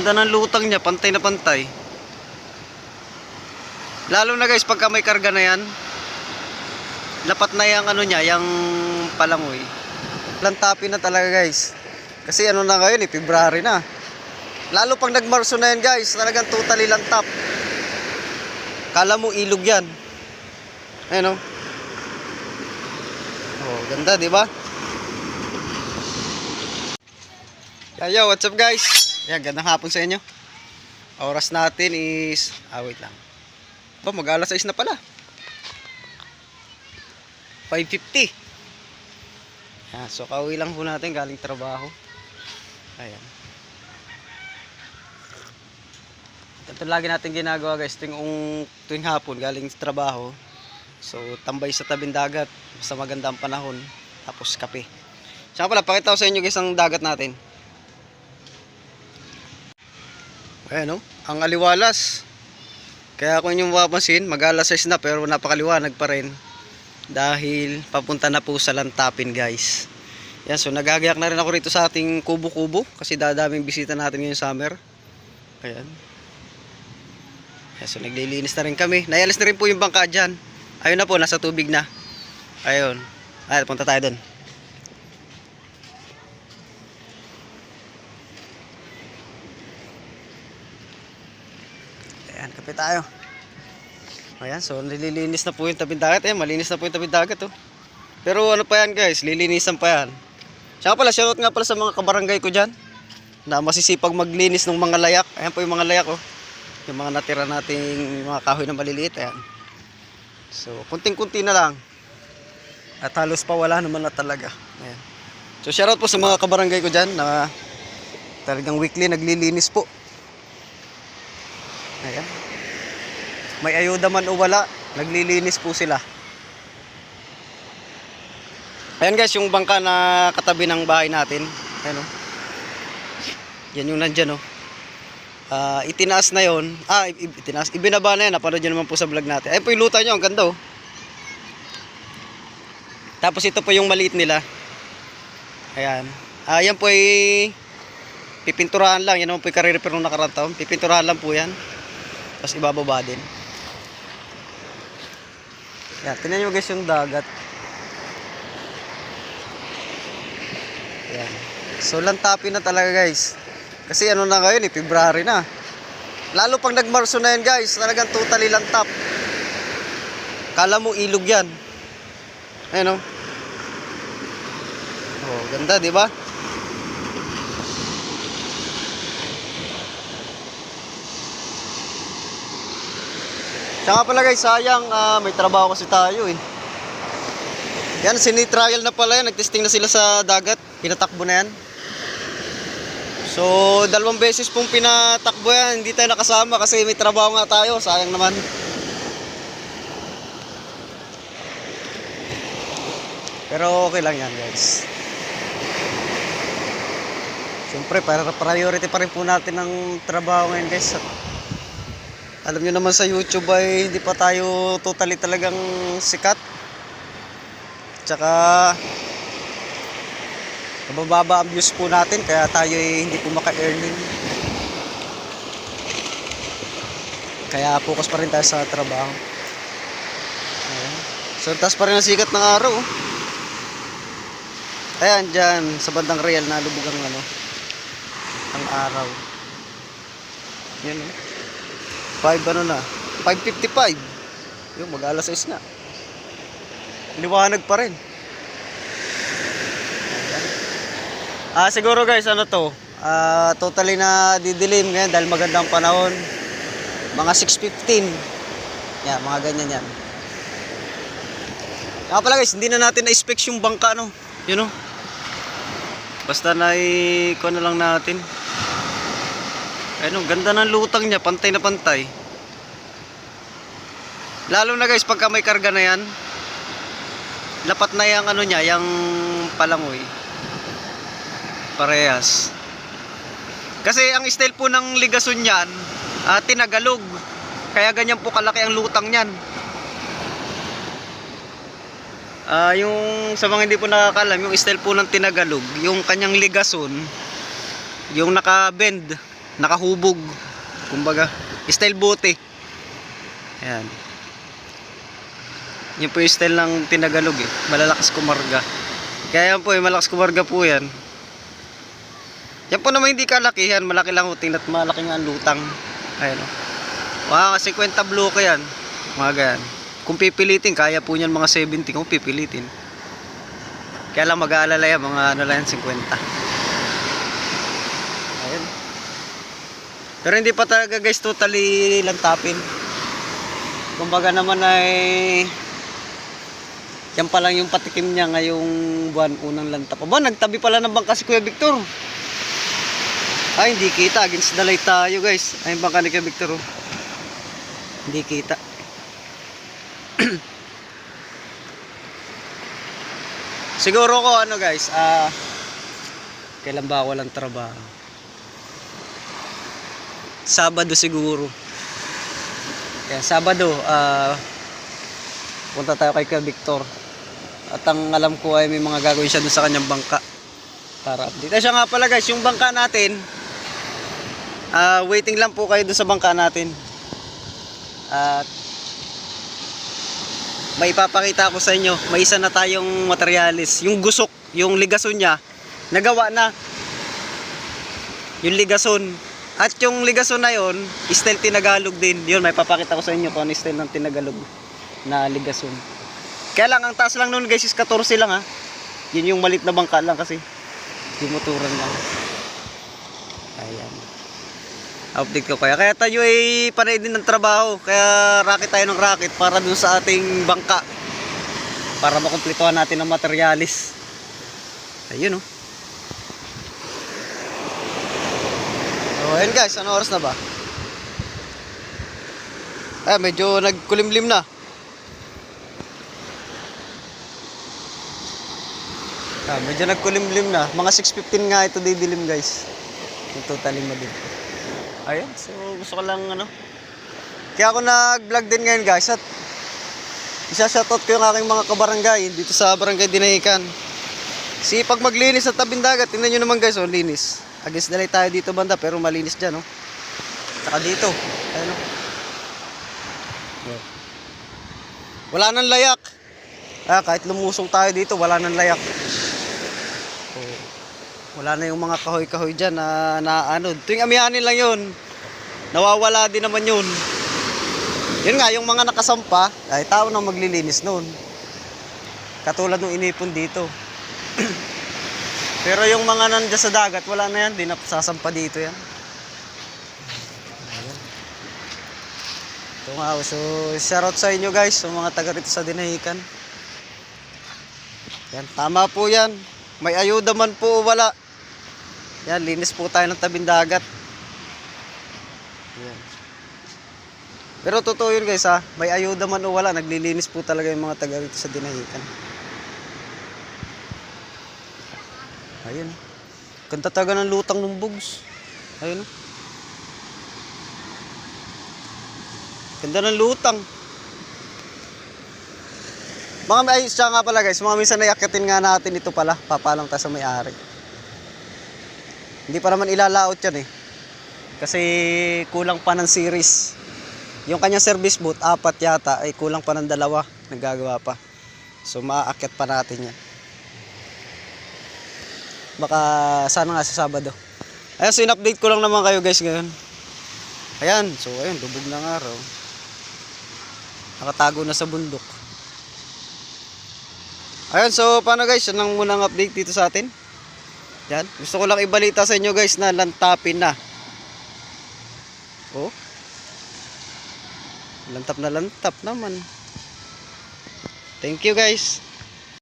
Ganda ng lutang niya, pantay na pantay. Lalo na guys, pagka may karga na yan, lapat na yung ano niya, yung palangoy. Lantapi na talaga guys. Kasi ano na ngayon February na. Lalo pag nagmarso na yan guys, talagang totally lantap. Kala mo ilog yan. Ayun o. Oh, ganda, di ba? Yo, what's up guys? Yan, gandang hapon sa inyo. Oras natin is, wait lang. Ba, mag-alas 6 na pala. 5:50. Yan, so kauwi lang po natin galing trabaho. Ayan. Ito lagi natin ginagawa guys, tuwing hapon galing trabaho. So, tambay sa tabing dagat sa magandang panahon. Tapos kape. Saka pala, pakita ko sa inyo guys ang dagat natin. Ayan o, ang aliwalas. Kaya kung inyong mapapansin, mag-alas 6 na pero napakaliwanag pa rin. Dahil papunta na po sa Lantapin guys. Yan, so nagagayak na rin ako rito sa ating kubo-kubo. Kasi dadaming bisita natin ngayong summer. Ayan. Yan, so naglilinis na rin kami. Nayalis na rin po yung bangka dyan. Ayun na po, nasa tubig na. Ayun. Ay, punta tayo dun. Ayan, kape tayo. Ayan, so nililinis na po yung tabing dagat. Ayan, malinis na po yung tabing dagat oh. Pero ano pa yan guys, lilinisan pa yan. Saka pala, shoutout nga pala sa mga kabarangay ko dyan na masisipag maglinis ng mga layak. Ayan po yung mga layak oh. Yung mga natira nating mga kahoy na maliliit. Ayan. So, kunting-kunti na lang. At halos pa wala naman na talaga. Ayan. So, shoutout po sa mga kabarangay ko dyan na talagang weekly naglilinis po. Ayan. May ayuda man o wala, naglilinis po sila. Ayan guys, yung bangka na katabi ng bahay natin. Ayan o. Yan yung nandyan o. Itinaas na yon. Itinaas. Ibinaba na yan. Napanood nyo naman po sa vlog natin. Ayan po yung luta nyo. Ang ganda o. Tapos ito po yung maliit nila. Ayan. Yan po ay pipinturahan lang. Yan naman po yung kariripir nung nakarang taon. Pipinturahan lang po yan. Tapos ibababa din. Yan, tingnan nyo guys yung dagat. Yan. So lantapin na talaga guys. Kasi ano na ngayon February na. Lalo pag nagmarso na yan guys, talagang totally lantap. Kala mo ilog yan. Ayun o. Oh, ganda di ba? Saka pala guys, sayang may trabaho kasi tayo eh. Yan, sinitrial na pala yan. Nagtesting na sila sa dagat. Pinatakbo na yan. So, 2 beses pong pinatakbo yan. Hindi tayo nakasama kasi may trabaho nga tayo. Sayang naman. Pero okay lang yan guys. Siyempre, priority pa rin po natin ang trabaho ngayon guys. Alam nyo naman sa YouTube ay hindi pa tayo totally talagang sikat. Tsaka mababa ang views po natin kaya tayo ay hindi po maka-earning. Kaya focus pa rin tayo sa trabaho. Ayan. So taas pa rin ang sikat ng araw. Ayan dyan sa bandang real na lubog ang araw. Yan o. 5:55. Yung mag-alas 6 na. Liwanag pa rin. Siguro guys, ano to? Totally na didilim ngayon dahil magandang panahon. Mga 6:15. Yan, mga ganyan yan. Kaya pala guys, hindi na natin na-specs yung bangka no. Yun o. Basta na-iko na lang natin. Ayun, ganda ng lutang niya, pantay na pantay. Lalo na guys, pagka may karga na yan, lapat na yung ano niya, yung palangoy. Parehas. Kasi ang style po ng ligason niyan, tinagalog. Kaya ganyan po kalaki ang lutang niyan. Yung sa mga hindi po nakakalam, yung style po ng tinagalog, yung kanyang ligason, yung naka-bend. nakahubog. Kumbaga, style bote. Ayan. Yun po yung style ng tinagalog eh. Malalakas kumarga. Kaya yan po eh, malakas kumarga po yan. Yan po naman hindi kalakihan. Malaki lang uting at malaki nga ang lutang. Ayan o. Mga 50 bloke yan. Mga ganyan. Kung pipilitin, kaya po niyan mga 70 kung pipilitin. Kaya lang mag-aalala yan, mga ano lang yan, 50. Ayan. Pero hindi pa talaga guys totally lantapin. Kumbaga naman ay yan pa lang yung patikim niya ngayong buwan unang lantap. Aba, nagtabi pala ng bangka si Kuya Victor. Ay, hindi kita. Against the light tayo guys. Ay, yung bangka ni Kuya Victor. Oh. Hindi kita. Siguro ko ano guys. Kailan ba ako walang trabaho? Sabado siguro. Kaya Sabado, punta tayo kay Kuya Victor. At ang alam ko ay may mga gagawin siya dun sa kanyang bangka. Para update. Siya nga pala guys, yung bangka natin, waiting lang po kayo dun sa bangka natin. At may ipapakita ko sa inyo, may isa na tayong materialis. Yung gusok, yung ligason niya, nagawa na. Yung ligason. At yung ligason na yun, style tinagalog din. Yun, may papakita ko sa inyo kung ano style ng tinagalog na ligason. Kaya lang, ang taas lang nun guys is 14 lang ha. Yun yung malit na bangka lang kasi. Yung motoran lang. Ayan. Update ko kaya. Kaya tayo ay panay din ng trabaho. Kaya racket tayo ng racket para dun sa ating bangka. Para makompletohan natin ang materialis. Ayun oh. So ayun guys, ano oras na ba? Ay, medyo nagkulimlim na. Medyo nagkulimlim na. Mga 6:15 nga ito didilim guys. Yung totally madilim. Ayun, so gusto ko lang ano. Kaya ako nag-vlog din ngayon guys. At isa-shoutout ko yung aking mga kabarangay dito sa Barangay Dinahican. Sipag maglinis sa tabing dagat. Tingnan nyo naman guys, oh, linis. Against the light tayo dito banda pero malinis dyan, oh. Saka dito. Ayun, oh. Wala nang layak. Kahit lumusong tayo dito, wala nang layak. Wala na yung mga kahoy-kahoy dyan na ano. Tuwing amihanin lang yun. Nawawala din naman yun. Yun nga, yung mga nakasampa, ay tao na maglilinis noon. Katulad nung inipon dito. Pero yung mga nandiyan sa dagat, wala na yan. Di na sasampa dito yan. Ayan. Ito nga, so shoutout sa inyo guys, sa mga taga rito sa Dinahican. Yan, tama po yan. May ayuda man po o wala. Yan, linis po tayo ng tabing dagat. Yan. Pero totoo yun guys ha. May ayuda man o wala, naglilinis po talaga yung mga taga rito sa Dinahican. Ayun. Ganda talaga ng lutang ng bugs. Ayun. Ganda ng lutang. Mga may ayos siya nga pala guys, mga minsan naiakitin nga natin ito pala, papalang tayo sa may-ari. Hindi pa naman ilalaot yan eh. Kasi kulang pa ng series. Yung kanyang service boat, 4 yata, ay kulang pa ng 2, naggagawa pa. So maaakyat pa natin yan. Baka sana nga sa Sabado. Ayan, so in-update ko lang naman kayo guys ngayon. Ayan, so ayun, lubog ng araw. Nakatago na sa bundok. Ayun, so paano guys, yan lang muna ang update dito sa atin. Yan, gusto ko lang ibalita sa inyo guys na lantapin na. Oh. Lantap na lantap naman. Thank you guys.